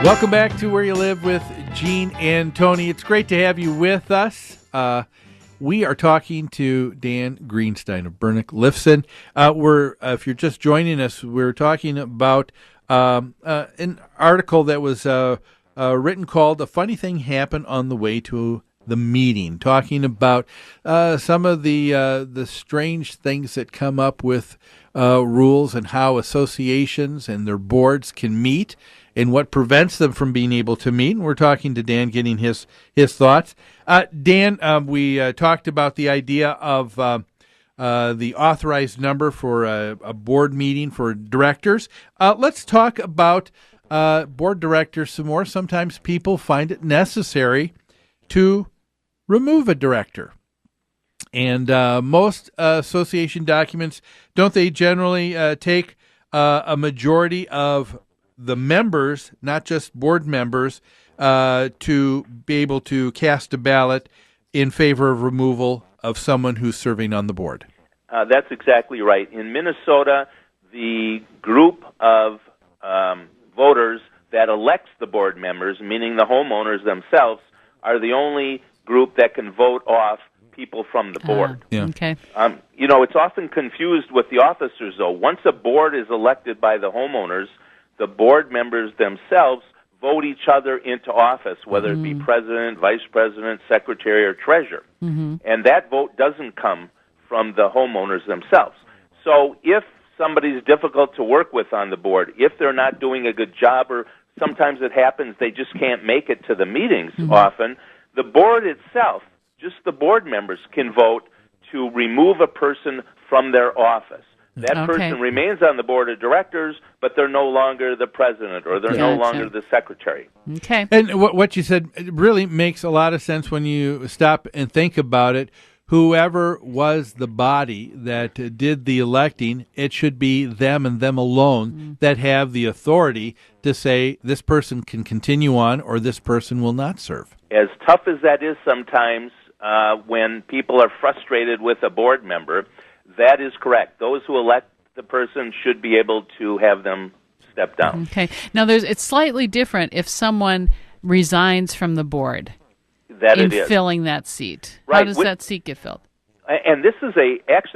Welcome back to Where You Live with Gene and Tony. It's great to have you with us. We are talking to Dan Greenstein of Bernick Lifson. If you're just joining us, we're talking about an article that was written called "A Funny Thing Happened on the Way to the Meeting," talking about some of the strange things that come up with rules and how associations and their boards can meet, and what prevents them from being able to meet. And we're talking to Dan, getting his thoughts. Dan, we talked about the idea of the authorized number for a board meeting for directors. Let's talk about board directors some more. Sometimes people find it necessary to remove a director. And most association documents, don't they generally take a majority of the members, not just board members, to be able to cast a ballot in favor of removal of someone who's serving on the board? That's exactly right. In Minnesota, the group of voters that elects the board members, meaning the homeowners themselves, are the only group that can vote off people from the board. Yeah. Okay. It's often confused with the officers, though. Once a board is elected by the homeowners, the board members themselves vote each other into office, whether it be president, vice president, secretary, or treasurer. And that vote doesn't come from the homeowners themselves. So if somebody's difficult to work with on the board, if they're not doing a good job, or sometimes it happens they just can't make it to the meetings often, the board itself, just the board members, can vote to remove a person from their office. That person remains on the board of directors, but they're no longer the president, or they're no longer the secretary. Okay. And what you said really makes a lot of sense when you stop and think about it. Whoever was the body that did the electing, it should be them and them alone that have the authority to say this person can continue on or this person will not serve. As tough as that is sometimes when people are frustrated with a board member, that is correct. Those who elect the person should be able to have them step down. Okay. Now, it's slightly different if someone resigns from the board That in it is. filling that seat. Right. How does that seat get filled? And this is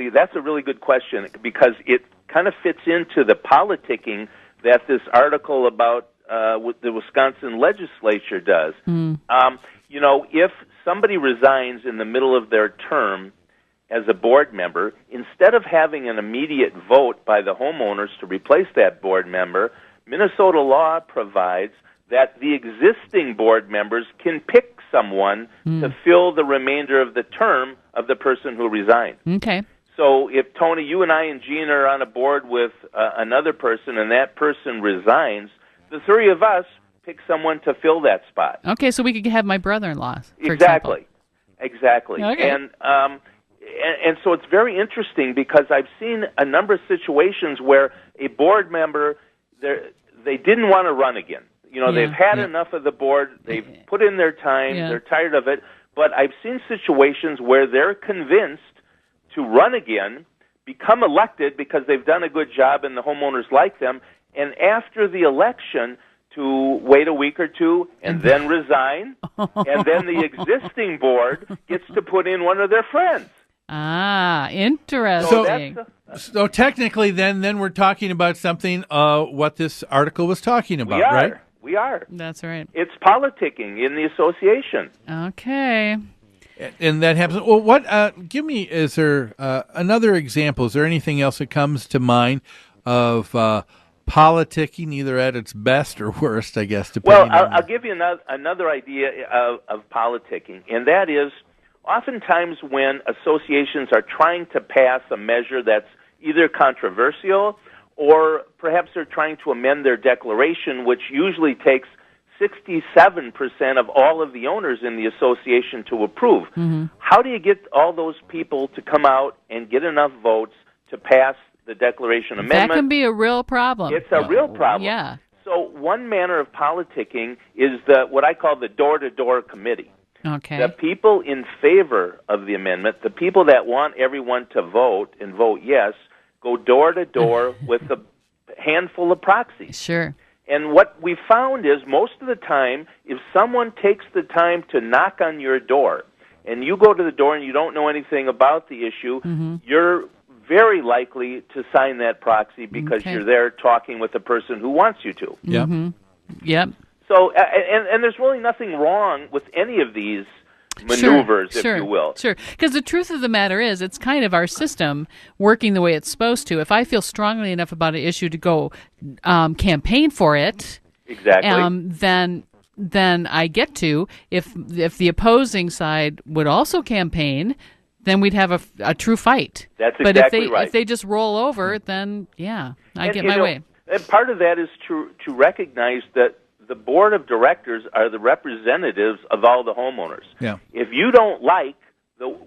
that's a really good question, because it kind of fits into the politicking that this article about what the Wisconsin legislature does. If somebody resigns in the middle of their term as a board member, instead of having an immediate vote by the homeowners to replace that board member, Minnesota law provides that the existing board members can pick someone to fill the remainder of the term of the person who resigned. Okay. So if, Tony, you and I and Gene are on a board with another person and that person resigns, the three of us pick someone to fill that spot. Okay, so we could have my brother-in-law, for Exactly. example. Exactly. Okay. And so it's very interesting, because I've seen a number of situations where a board member, they didn't want to run again. They've had enough of the board. They've put in their time. They're tired of it. But I've seen situations where they're convinced to run again, become elected because they've done a good job and the homeowners like them, and after the election to wait a week or two and then resign, and then the existing board gets to put in one of their friends. Ah, interesting. So technically, then we're talking about something what this article was talking about, right? We are. That's right. It's politicking in the association. Okay. And that happens. Well, give me, is there another example? Is there anything else that comes to mind of politicking, either at its best or worst, I guess, depending on... I'll give you another idea of politicking, and that is oftentimes when associations are trying to pass a measure that's either controversial or perhaps they're trying to amend their declaration, which usually takes 67% of all of the owners in the association to approve. How do you get all those people to come out and get enough votes to pass the declaration amendment? That can be a real problem. It's a real problem. Yeah. So one manner of politicking is what I call the door-to-door committee. Okay. The people in favor of the amendment, the people that want everyone to vote and vote yes, go door to door with a handful of proxies. Sure. And what we found is most of the time, if someone takes the time to knock on your door, and you go to the door and you don't know anything about the issue, you're very likely to sign that proxy because you're there talking with the person who wants you to. Yep. Yep. So, and there's really nothing wrong with any of these maneuvers, if you will. Sure. Because the truth of the matter is, it's kind of our system working the way it's supposed to. If I feel strongly enough about an issue to go campaign for it, exactly, then I get to. If the opposing side would also campaign, then we'd have a true fight. That's but exactly right. If they just roll over, then I get my way. And part of that is to recognize that the board of directors are the representatives of all the homeowners. Yeah. If you don't like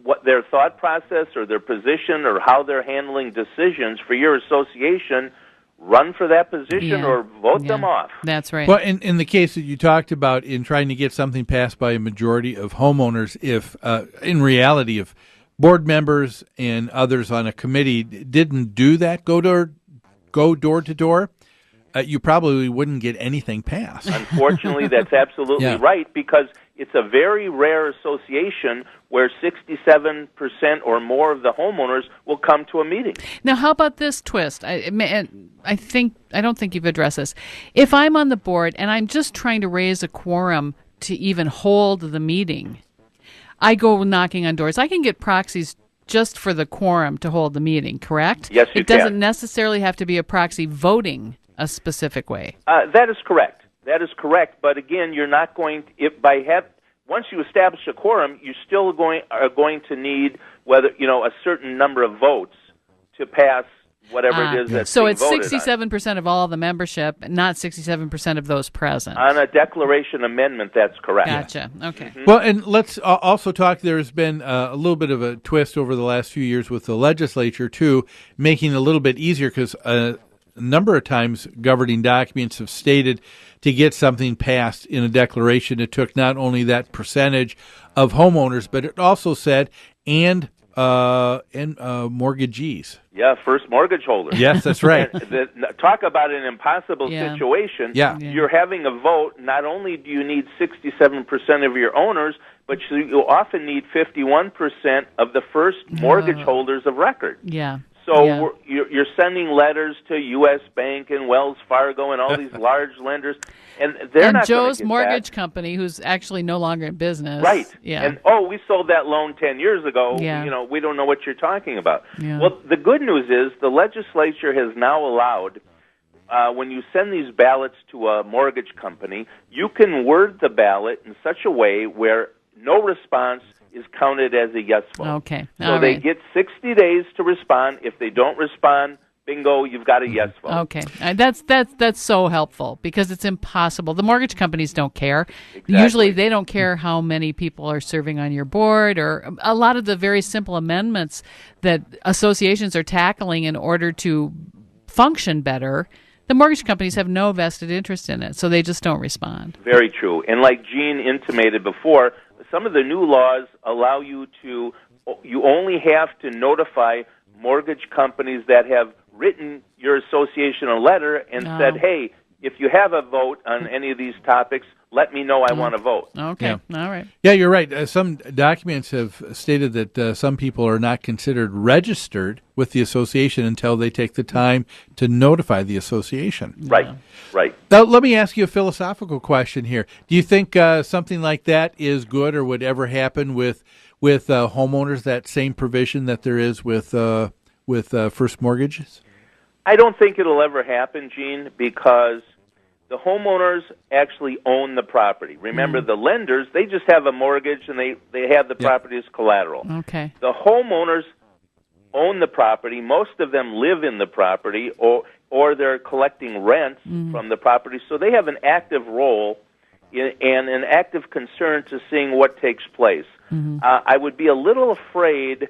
what their thought process or their position or how they're handling decisions for your association, run for that position or vote them off. That's right. Well, in the case that you talked about in trying to get something passed by a majority of homeowners, if in reality, if board members and others on a committee didn't do that, go door to door, you probably wouldn't get anything passed. Unfortunately, that's absolutely right, because it's a very rare association where 67% or more of the homeowners will come to a meeting. Now, how about this twist? I don't think you've addressed this. If I'm on the board and I'm just trying to raise a quorum to even hold the meeting, I go knocking on doors. I can get proxies just for the quorum to hold the meeting, correct? Yes, you can. It doesn't necessarily have to be a proxy voting a specific way. That is correct. That is correct. But again, you're not going to, once you establish a quorum, you still are going to need a certain number of votes to pass whatever it is that's so being it's voted 67% of all the membership, not 67% of those present. On a declaration amendment, that's correct. Gotcha. Okay. Mm-hmm. Well, and let's also talk, there's been a little bit of a twist over the last few years with the legislature, too, making it a little bit easier because a number of times governing documents have stated to get something passed in a declaration, it took not only that percentage of homeowners, but it also said and mortgagees. Yeah, first mortgage holders. Yes, that's right. Talk about an impossible situation. Yeah. You're having a vote. Not only do you need 67% of your owners, but you often need 51% of the first mortgage holders of record. Yeah. So you're sending letters to U.S. Bank and Wells Fargo and all these large lenders, and they're not Joe's get mortgage that. company, who's actually no longer in business. Right. Yeah. And, we sold that loan 10 years ago. Yeah. We don't know what you're talking about. Yeah. Well, the good news is the legislature has now allowed, when you send these ballots to a mortgage company, you can word the ballot in such a way where no response is counted as a yes vote. Okay. So they get 60 days to respond. If they don't respond, bingo, you've got a yes vote. Okay. That's so helpful because it's impossible. The mortgage companies don't care. Exactly. Usually they don't care how many people are serving on your board or a lot of the very simple amendments that associations are tackling in order to function better. The mortgage companies have no vested interest in it, so they just don't respond. Very true. And like Gene intimated before, some of the new laws allow you only have to notify mortgage companies that have written your association a letter and said, hey, if you have a vote on any of these topics, let me know I want to vote. Okay. All right. Yeah, you're right. Some documents have stated that some people are not considered registered with the association until they take the time to notify the association. Right, right. Now, let me ask you a philosophical question here. Do you think something like that is good or would ever happen with homeowners, that same provision that there is with first mortgages? I don't think it'll ever happen, Gene, because the homeowners actually own the property. Remember, the lenders, they just have a mortgage and they have the property as collateral. Okay. The homeowners own the property. Most of them live in the property or they're collecting rents from the property. So they have an active role and an active concern to seeing what takes place. I would be a little afraid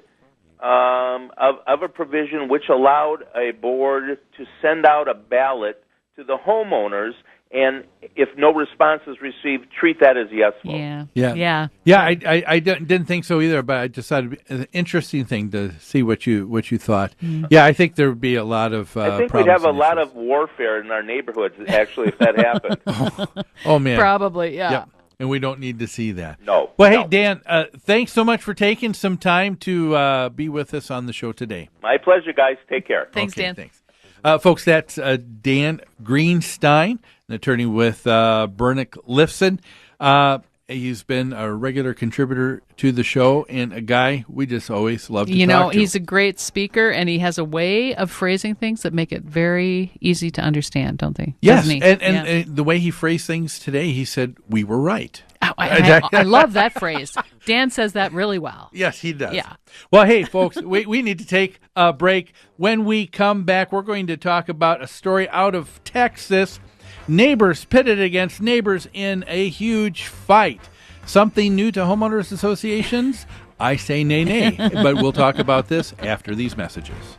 of a provision which allowed a board to send out a ballot to the homeowners And if no response is received, treat that as a yes vote. Yeah. I didn't think so either, but I just thought it'd be an interesting thing to see what you thought. Yeah, I think there would be a lot of I think we'd have a lot of warfare in our neighborhoods, actually, if that happened. Oh, man. Probably, yeah. Yep. And we don't need to see that. No. Well, hey, no. Dan, thanks so much for taking some time to be with us on the show today. My pleasure, guys. Take care. Thanks, Okay, Dan. Thanks. Folks, that's Dan Greenstein, an attorney with Bernick Lifson. He's been a regular contributor to the show and a guy we just always love to talk to. He's a great speaker, and he has a way of phrasing things that make it very easy to understand, don't they? Yes, Doesn't he? and the way he phrased things today, he said, we were right. I love that phrase. Dan says that really well. Yes, he does. Yeah. Well, hey, folks, we need to take a break. When we come back, we're going to talk about a story out of Texas. Neighbors pitted against neighbors in a huge fight. Something new to homeowners associations? I say nay, nay. But we'll talk about this after these messages.